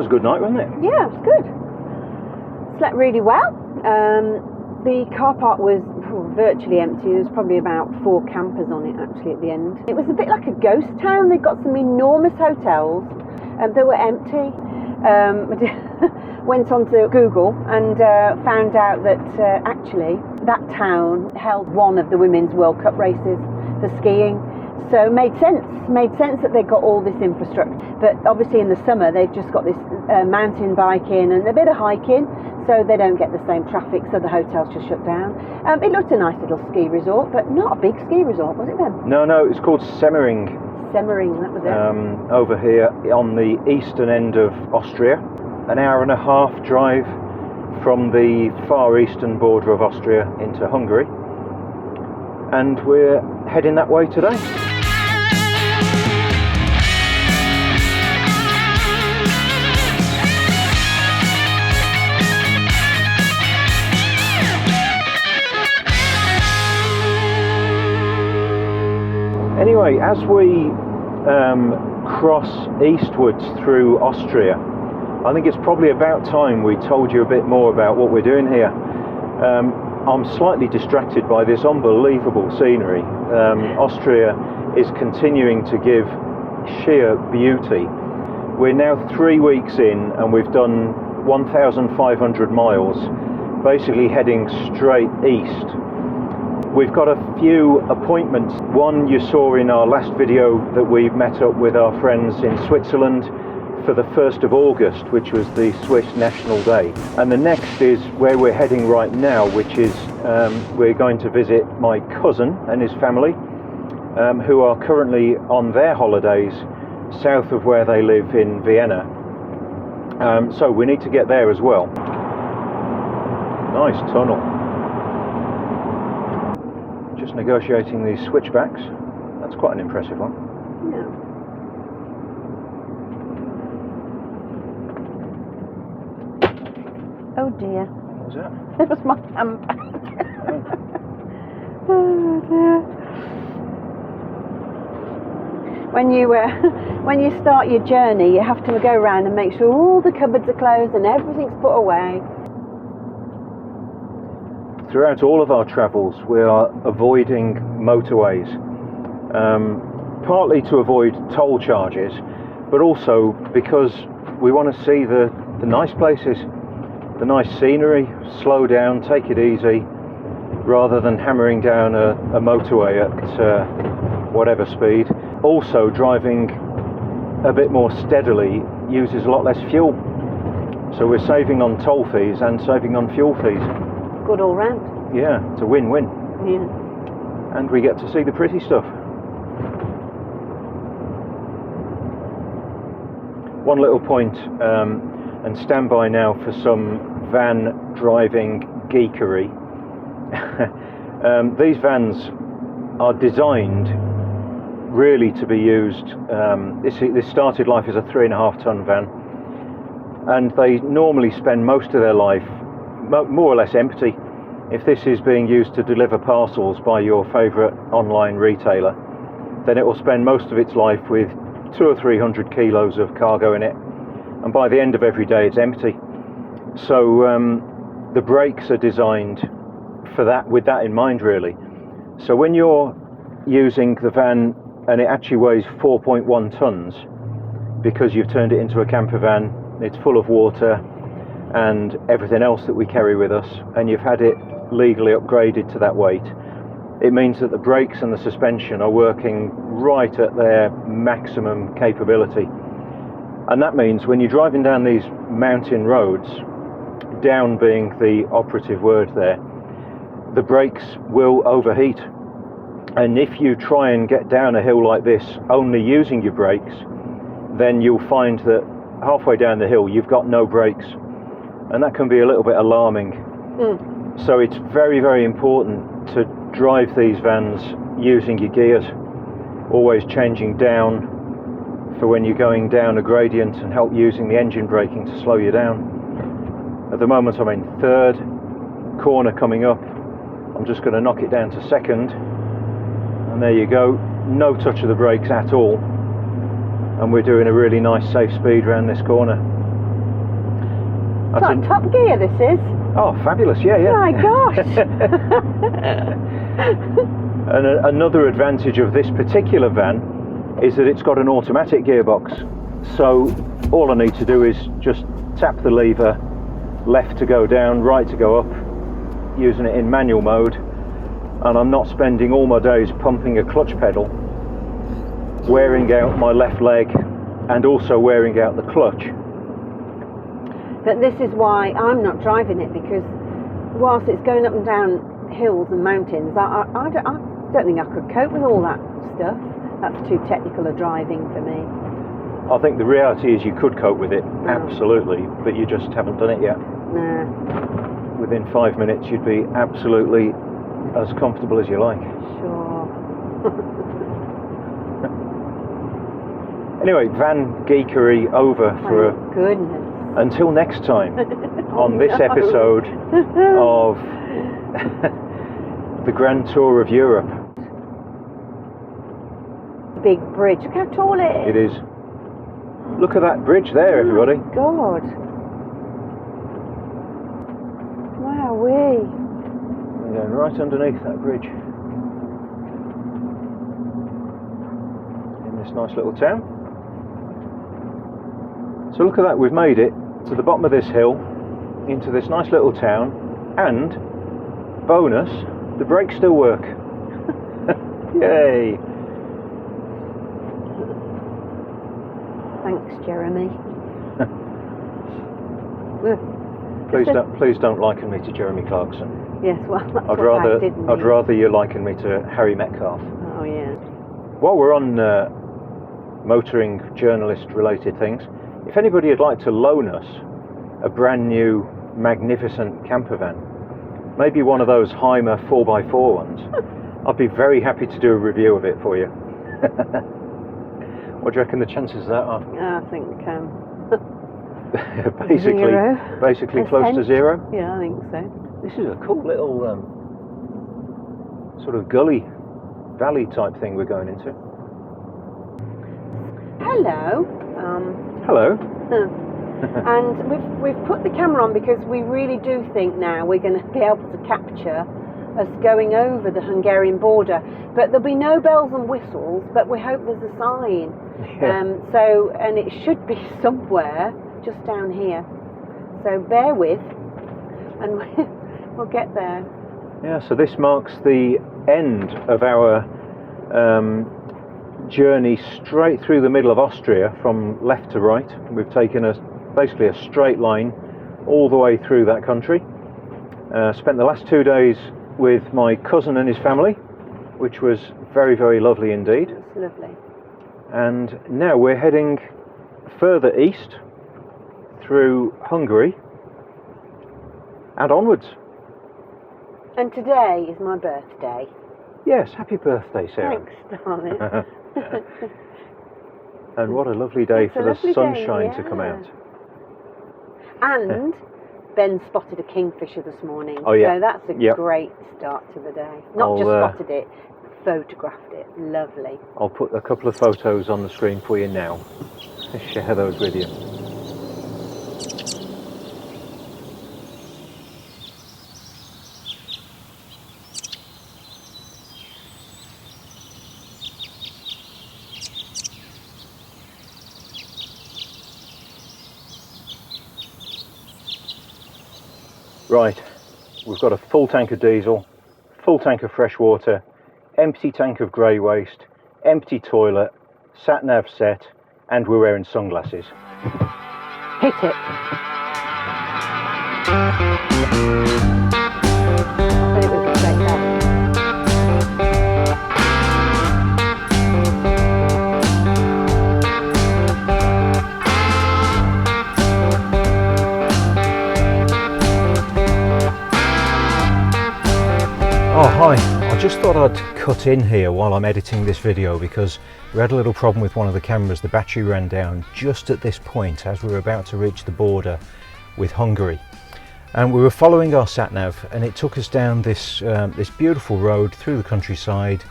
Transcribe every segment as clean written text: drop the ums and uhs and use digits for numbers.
was a good night, wasn't it? Yeah, it was good. Slept really well. The car park was virtually empty. There was probably about 4 campers on it actually at the end. It was a bit like a ghost town. They've got some enormous hotels and they were empty. Went onto Google and found out that actually that town held one of the Women's World Cup races for skiing. So made sense that they've got all this infrastructure. But obviously in the summer they've just got this mountain biking and a bit of hiking, so they don't get the same traffic, so the hotels just shut down. It looked a nice little ski resort, but not a big ski resort, was it then? No, it's called Semmering. Semmering, that was it. Over here on the eastern end of Austria. An hour and a half drive from the far eastern border of Austria into Hungary. And we're heading that way today. Anyway, as we cross eastwards through Austria, I think it's probably about time we told you a bit more about what we're doing here. I'm slightly distracted by this unbelievable scenery. Austria is continuing to give sheer beauty. We're now 3 weeks in and we've done 1,500 miles, basically heading straight east. We've got a few appointments. One you saw in our last video, that we've met up with our friends in Switzerland for the 1st of August, which was the Swiss National Day. And the next is where we're heading right now, which is we're going to visit my cousin and his family, who are currently on their holidays south of where they live in Vienna. So we need to get there as well. Nice tunnel. Just negotiating these switchbacks. That's quite an impressive one. Yeah. Oh dear. What was that? It was my handbag. Oh dear. When you start your journey, you have to go around and make sure all the cupboards are closed and everything's put away. Throughout all of our travels, we are avoiding motorways, partly to avoid toll charges, but also because we want to see the nice places, the nice scenery, slow down, take it easy, rather than hammering down a motorway at whatever speed. Also, driving a bit more steadily uses a lot less fuel, so we're saving on toll fees and saving on fuel fees. Good all round. Yeah, it's a win-win. Yeah. And we get to see the pretty stuff. One little point, and stand by now for some van driving geekery. These vans are designed really to be used. This started life as a 3.5 ton van, and they normally spend most of their life more or less empty. If this is being used to deliver parcels by your favourite online retailer, then it will spend most of its life with 200 or 300 kilos of cargo in it, and by the end of every day it's empty. So the brakes are designed for that, with that in mind really. So when you're using the van and it actually weighs 4.1 tons, because you've turned it into a camper van, it's full of water and everything else that we carry with us, and you've had it legally upgraded to that weight, it means that the brakes and the suspension are working right at their maximum capability. And that means when you're driving down these mountain roads, down being the operative word there, the brakes will overheat. And if you try and get down a hill like this only using your brakes, then you'll find that halfway down the hill you've got no brakes, and that can be a little bit alarming. So it's very, very important to drive these vans using your gears, always changing down for when you're going down a gradient, and help using the engine braking to slow you down. At the moment I'm in third, corner coming up, I'm just going to knock it down to second, and there you go, no touch of the brakes at all, and we're doing a really nice safe speed around this corner. It's like Top Gear, this is. Oh, fabulous, yeah, yeah. My gosh. And another advantage of this particular van is that it's got an automatic gearbox. So all I need to do is just tap the lever, left to go down, right to go up, using it in manual mode. And I'm not spending all my days pumping a clutch pedal, wearing out my left leg and also wearing out the clutch. But this is why I'm not driving it, because whilst it's going up and down hills and mountains, I don't think I could cope with all that stuff. That's too technical a driving for me. I think the reality is you could cope with it, absolutely, but you just haven't done it yet. Nah. Within 5 minutes you'd be absolutely as comfortable as you like. Sure. Anyway, van geekery over for goodness. Until next time on this no. episode of the Grand Tour of Europe. Big bridge. Look how tall it is. It is. Look at that bridge there, everybody. Oh, God. Wowee. We're going right underneath that bridge. In this nice little town. So look at that, we've made it to the bottom of this hill, into this nice little town, and, bonus, the brakes still work. Yay! Thanks, Jeremy. Please don't liken me to Jeremy Clarkson. Yes, well, that's I'd rather you liken me to Harry Metcalf. Oh, yeah. While we're on motoring journalist-related things, if anybody would like to loan us a brand new, magnificent camper van, maybe one of those Heimer 4x4 ones, I'd be very happy to do a review of it for you. What do you reckon the chances of that are? I think basically close to zero. Yeah, I think so. This is a cool little sort of gully, valley type thing we're going into. Hello. Hello. And we've put the camera on because we really do think now we're going to be able to capture us going over the Hungarian border. But there'll be no bells and whistles, but we hope there's a sign. Yeah. And it should be somewhere just down here. So bear with, and we'll get there. Yeah, so this marks the end of our journey straight through the middle of Austria from left to right. We've taken basically a straight line all the way through that country. Spent the last 2 days with my cousin and his family, which was very, very lovely indeed. It's lovely. And now we're heading further east through Hungary and onwards. And today is my birthday. Yes, happy birthday, Sarah. Thanks, darling. And what a lovely day for the sunshine day, to come out. And Ben spotted a kingfisher this morning. Oh, yeah. So that's a great start to the day. Not just spotted it, photographed it. Lovely. I'll put a couple of photos on the screen for you now. Share those with you. Right, we've got a full tank of diesel, full tank of fresh water, empty tank of grey waste, empty toilet, sat-nav set, and we're wearing sunglasses. Hit it. It was a great day. Oh hi, I just thought I'd cut in here while I'm editing this video because we had a little problem with one of the cameras. The battery ran down just at this point as we were about to reach the border with Hungary. And we were following our sat-nav and it took us down this beautiful road through the countryside,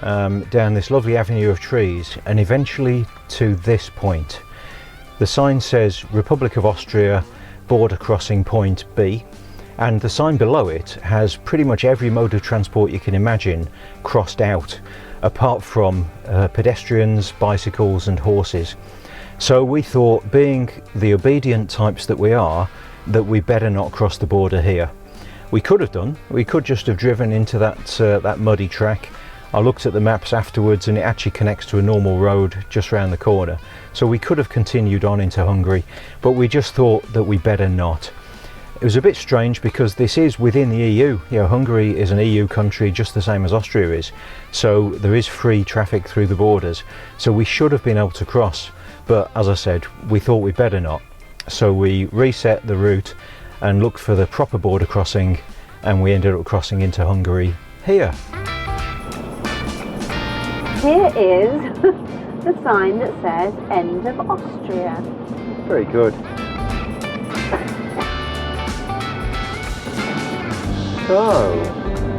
down this lovely avenue of trees and eventually to this point. The sign says Republic of Austria, border crossing point B, and the sign below it has pretty much every mode of transport you can imagine crossed out, apart from pedestrians, bicycles and horses. So we thought, being the obedient types that we are, that we better not cross the border here. We could have done. We could just have driven into that muddy track. I looked at the maps afterwards and it actually connects to a normal road just round the corner. So we could have continued on into Hungary, but we just thought that we better not. It was a bit strange because this is within the EU. You know, Hungary is an EU country just the same as Austria is. So there is free traffic through the borders. So we should have been able to cross. But as I said, we thought we better not. So we reset the route and looked for the proper border crossing, and we ended up crossing into Hungary here. Here is the sign that says End of Austria. Very good. So,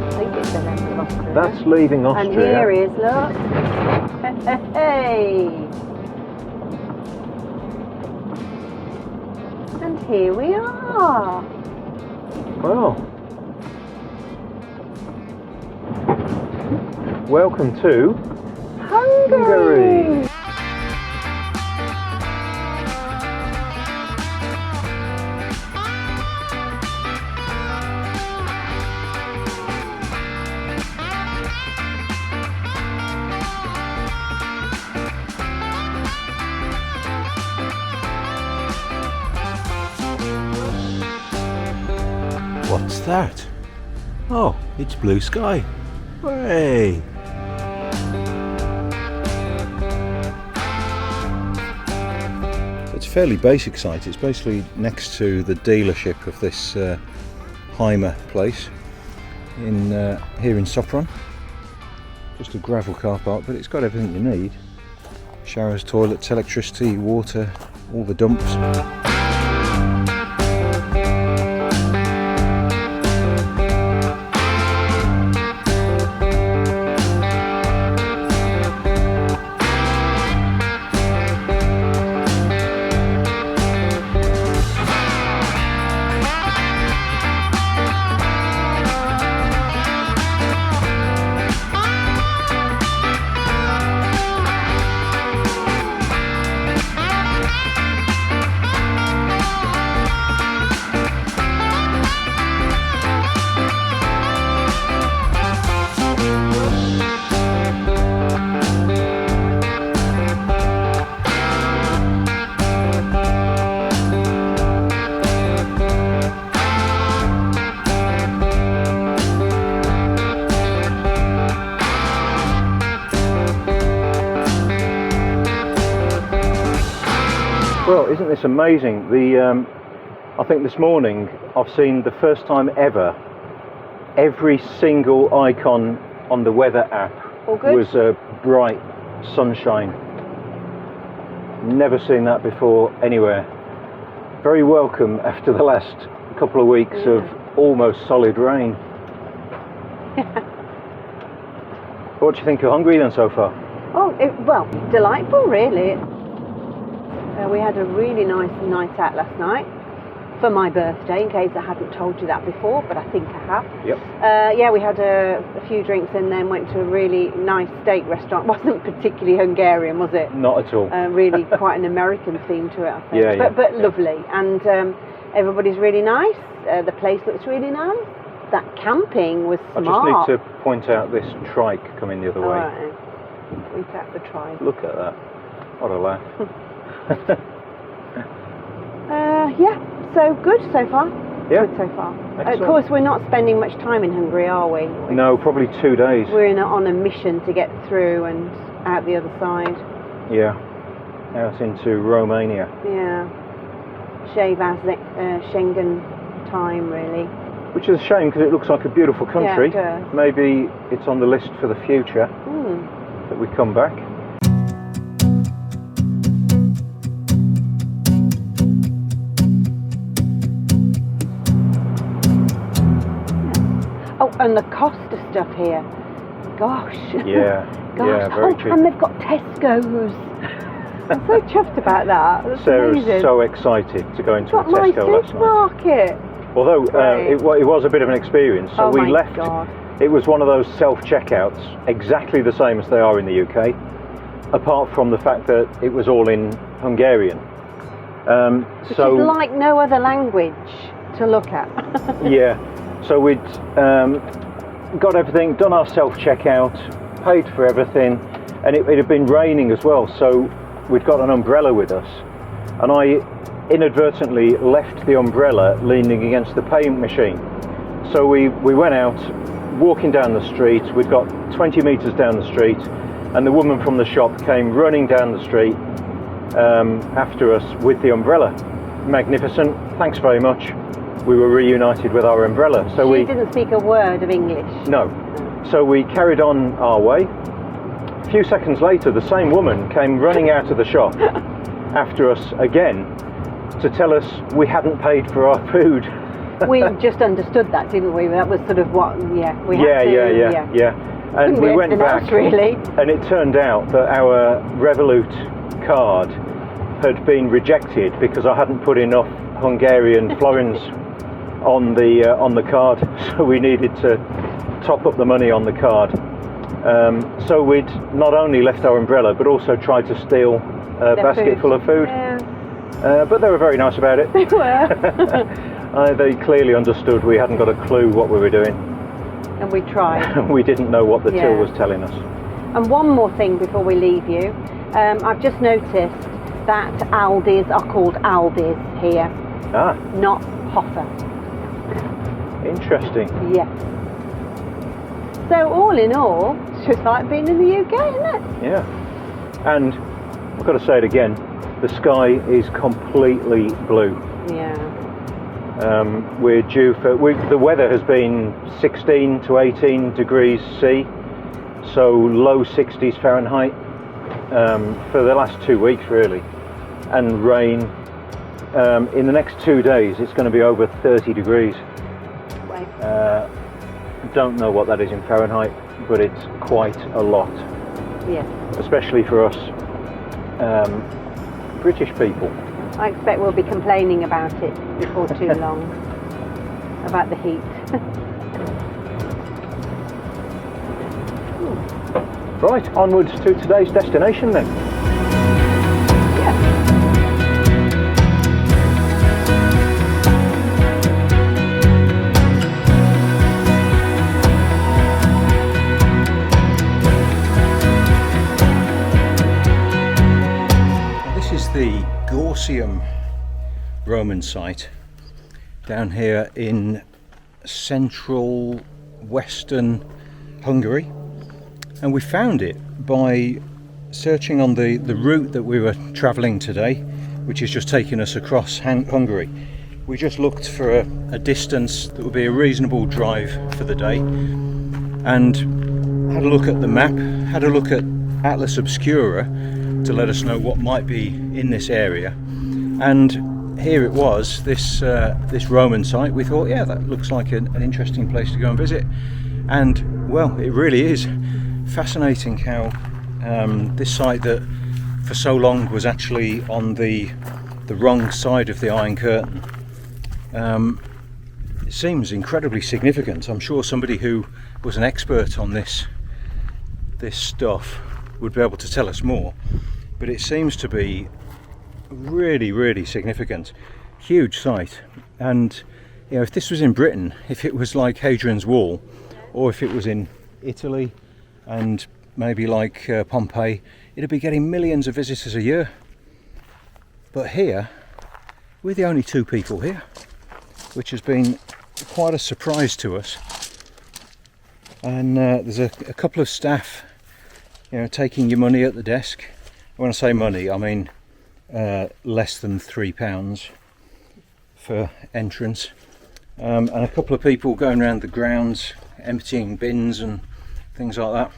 I think it says End of Austria. that's leaving Austria. And here is, look. Hey! And here we are. Well, welcome to Hungary. What's that? Oh, it's blue sky. Hooray! It's a fairly basic site. It's basically next to the dealership of this Heimer place in here in Sopron. Just a gravel car park, but it's got everything you need. Showers, toilets, electricity, water, all the dumps. Well, isn't this amazing? I think this morning I've seen the first time ever every single icon on the weather app was a bright sunshine. Never seen that before anywhere. Very welcome after the last couple of weeks of almost solid rain. What do you think of Hungary then so far? Oh, well, delightful really. We had a really nice night out last night for my birthday, in case I hadn't told you that before, but I think I have. Yep. Yeah, we had a few drinks and then went to a really nice steak restaurant. Wasn't particularly Hungarian, was it? Not at all. Really quite an American theme to it, I think. Yeah, but lovely, and everybody's really nice. The place looks really nice. That camping was smart. I just need to point out this trike coming the other way. Right. Point out the trike. Look at that. What a laugh. Yeah, so good so far. Yeah. Good so far. Excellent. Of course, we're not spending much time in Hungary, are we? No, probably 2 days. We're on a mission to get through and out the other side. Yeah, out into Romania. Yeah. Shave our Schengen time, really. Which is a shame because it looks like a beautiful country. Yeah, it does. Maybe it's on the list for the future that we come back. Oh, and the cost of stuff here. Gosh. Yeah, Gosh. yeah, very cheap. And they've got Tesco's. I'm so chuffed about that. That's Sarah was amazing. so excited to go into Got a my Tesco last night. supermarket. Although Great. it was a bit of an experience, so Oh we my left. God. It was one of those self-checkouts, exactly the same as they are in the UK, apart from the fact that it was all in Hungarian. Which is like no other language to look at. yeah, so we'd got everything, done our self-checkout, paid for everything, and it had been raining as well, so we'd got an umbrella with us, and I inadvertently left the umbrella leaning against the payment machine. So we went out, walking down the street. We'd got 20 metres down the street, and the woman from the shop came running down the street after us with the umbrella. Magnificent, thanks very much. We were reunited with our umbrella. So She didn't speak a word of English. No. So we carried on our way. A few seconds later, the same woman came running out of the shop after us again to tell us we hadn't paid for our food. We just understood that, didn't we? That was sort of what, we had to. Yeah. And we went back, else, really. And it turned out that our Revolut card had been rejected because I hadn't put enough Hungarian florins on the card, so we needed to top up the money on the card. So we'd not only left our umbrella, but also tried to steal a basket full of food. Yeah. But they were very nice about it. They were. They clearly understood we hadn't got a clue what we were doing. And we tried. We didn't know what the till was telling us. And one more thing before we leave you. I've just noticed that Aldis are called Aldis here. Not Hoffa. Interesting. Yes. So all in all, it's just like being in the UK, isn't it? Yeah. And I've got to say it again, the sky is completely blue. Yeah. We're due for... the weather has been 16 to 18 degrees C, so low 60s Fahrenheit for the last 2 weeks really, and rain. In the next 2 days it's going to be over 30 degrees. Don't know what that is in Fahrenheit, but it's quite a lot. Yeah. Especially for us British people. I expect we'll be complaining about it before too long, about the heat. Right, onwards to today's destination then. The Gorsium Roman site down here in central western Hungary, and we found it by searching on the route that we were travelling today, which is just taking us across Hungary. We just looked for a distance that would be a reasonable drive for the day, and had a look at the map, had a look at Atlas Obscura to let us know what might be in this area, and here it was, this Roman site. We thought, yeah, that looks like an interesting place to go and visit, and well, it really is fascinating how this site that for so long was actually on the wrong side of the Iron Curtain, it seems incredibly significant. I'm sure somebody who was an expert on this stuff would be able to tell us more. But it seems to be really, really significant. Huge site. And you know, if this was in Britain, if it was like Hadrian's Wall, or if it was in Italy and maybe like Pompeii, it'd be getting millions of visitors a year. But here, we're the only 2 people here, which has been quite a surprise to us. And there's a couple of staff, you know, taking your money at the desk. When I say money, I mean less than £3 for entrance, and a couple of people going around the grounds emptying bins and things like that.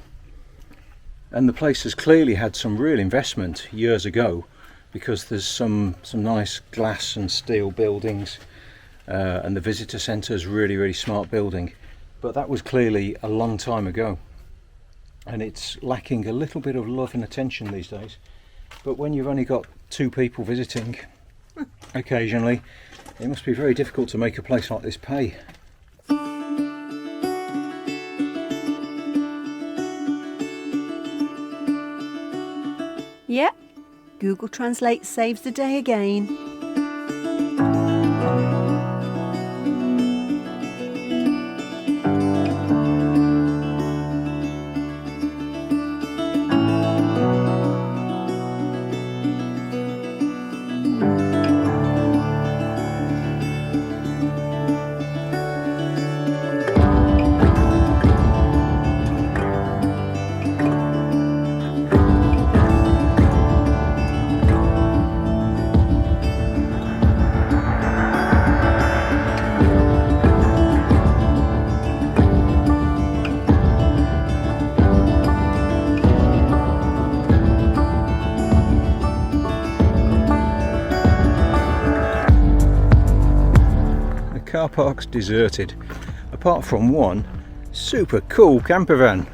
And the place has clearly had some real investment years ago, because there's some nice glass and steel buildings, and the visitor centre is really smart building, but that was clearly a long time ago. And it's lacking a little bit of love and attention these days. But when you've only got 2 people visiting occasionally, it must be very difficult to make a place like this pay. Yep, Google Translate saves the day again. Car park's deserted, apart from one super cool camper van.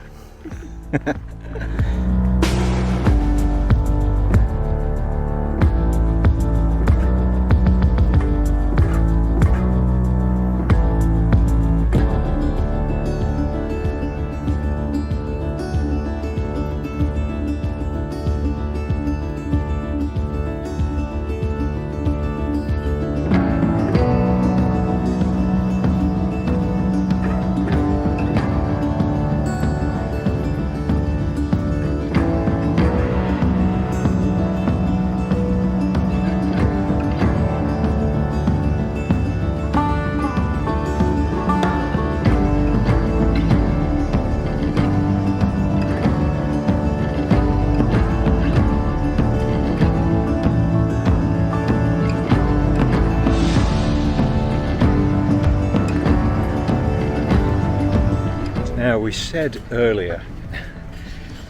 Now, we said earlier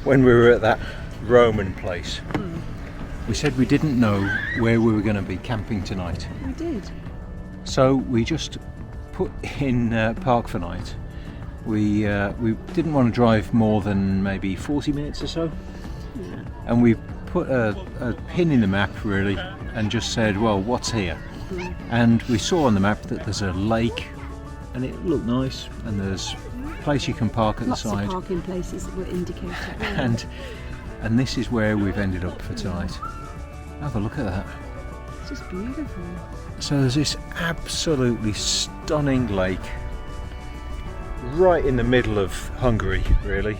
when we were at that Roman place, we said we didn't know where we were going to be camping tonight. We did. So we just put in park for night. We didn't want to drive more than maybe 40 minutes or so. Yeah. And we put a pin in the map really and just said, well, what's here? And we saw on the map that there's a lake and it looked nice, and there's a place you can park at Lots the side. of parking places that were indicated. And this is where we've ended up for tonight. Have a look at that. It's just beautiful. So there's this absolutely stunning lake right in the middle of Hungary, really.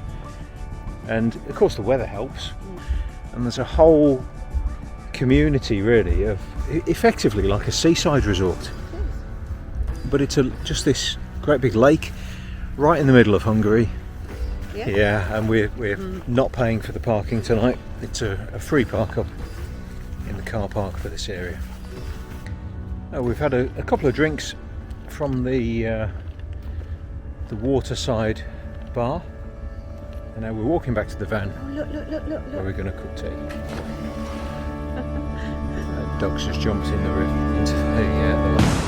And of course the weather helps. And there's a whole community really of effectively like a seaside resort. But it's just this great big lake right in the middle of Hungary. Yeah, and we're not paying for the parking tonight. It's a free park up in the car park for this area. We've had a couple of drinks from the waterside bar, and now we're walking back to the van. Oh, look. Where we're going to cook tea. Dog's just jumped in the river into the lake.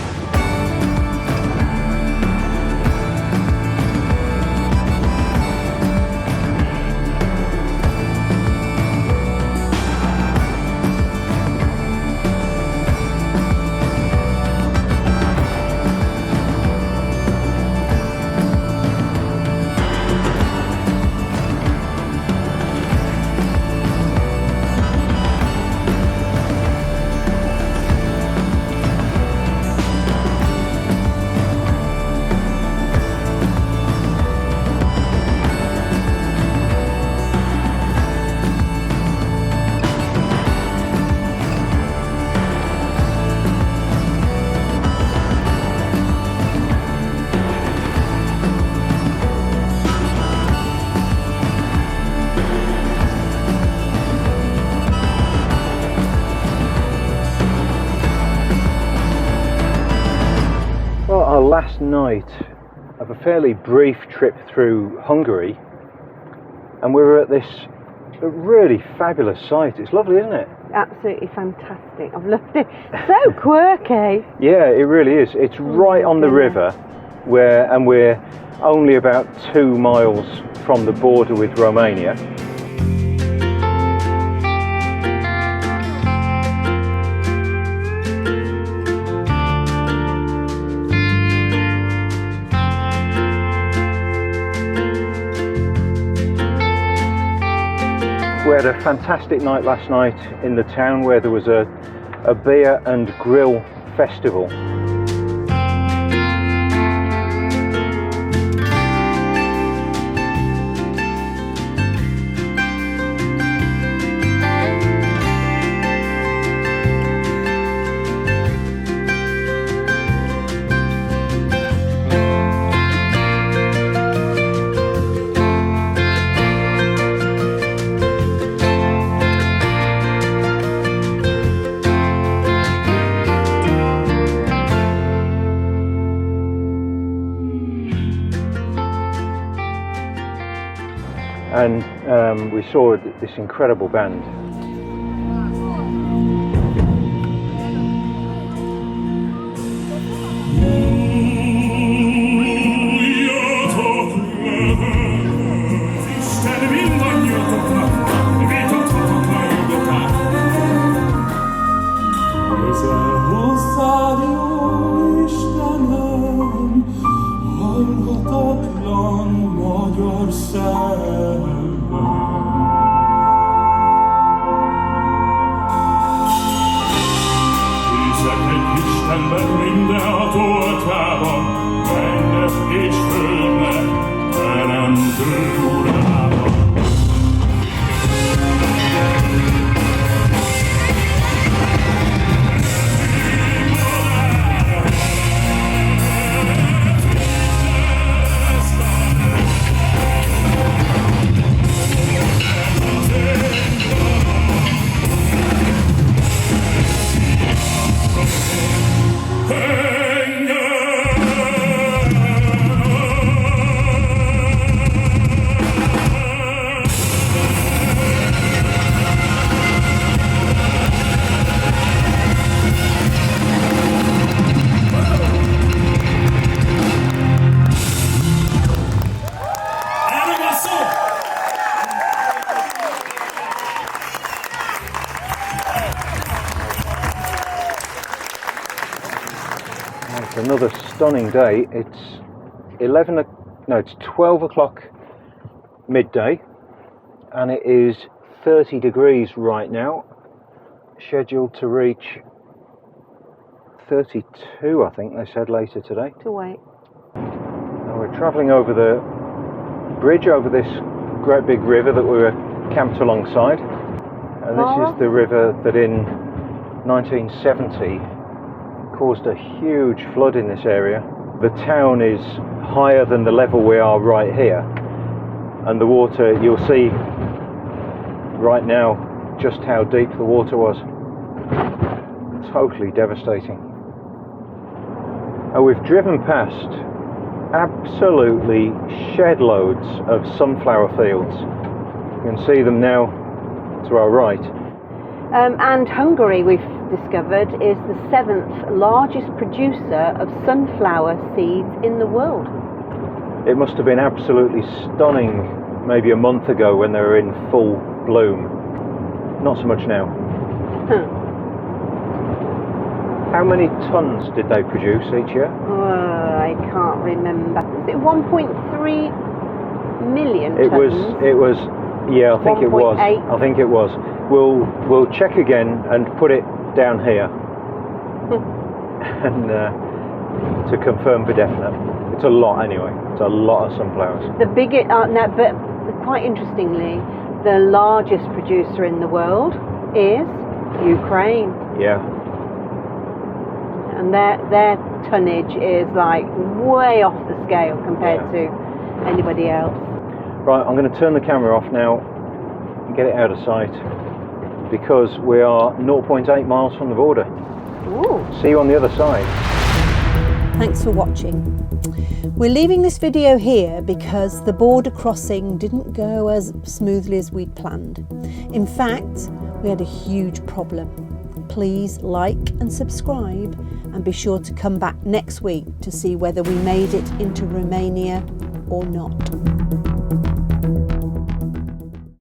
Last night of a fairly brief trip through Hungary, and we were at this really fabulous site. It's lovely, isn't it? Absolutely fantastic. I've loved it. So quirky. Yeah, it really is. It's right on the river, and we're only about 2 miles from the border with Romania. had a fantastic night last night in the town where there was a beer and grill festival. And we saw this incredible band. Another stunning day. It's 12 o'clock midday, and it is 30 degrees right now, scheduled to reach 32, I think they said later today. To wait. And we're travelling over the bridge over this great big river that we were camped alongside, and this is the river that in 1970 caused a huge flood in this area. The town is higher than the level we are right here, and the water, you'll see right now just how deep the water was. Totally devastating. And we've driven past absolutely shed loads of sunflower fields. You can see them now to our right. And Hungary, we've discovered, is the 7th largest producer of sunflower seeds in the world. It must have been absolutely stunning maybe a month ago when they were in full bloom. Not so much now. How many tons did they produce each year? I can't remember. Was it 1.3 million tons? It was, yeah, I think it was. 1.8. I think it was. We'll check again and put it down here and to confirm for definite. It's a lot anyway. It's a lot of sunflowers. The biggest, but quite interestingly, the largest producer in the world is Ukraine. Yeah. And their tonnage is like way off the scale compared to anybody else. Right, I'm going to turn the camera off now and get it out of sight, because we are 0.8 miles from the border. Ooh. See you on the other side. Thanks for watching. We're leaving this video here because the border crossing didn't go as smoothly as we'd planned. In fact, we had a huge problem. Please like and subscribe, and be sure to come back next week to see whether we made it into Romania or not.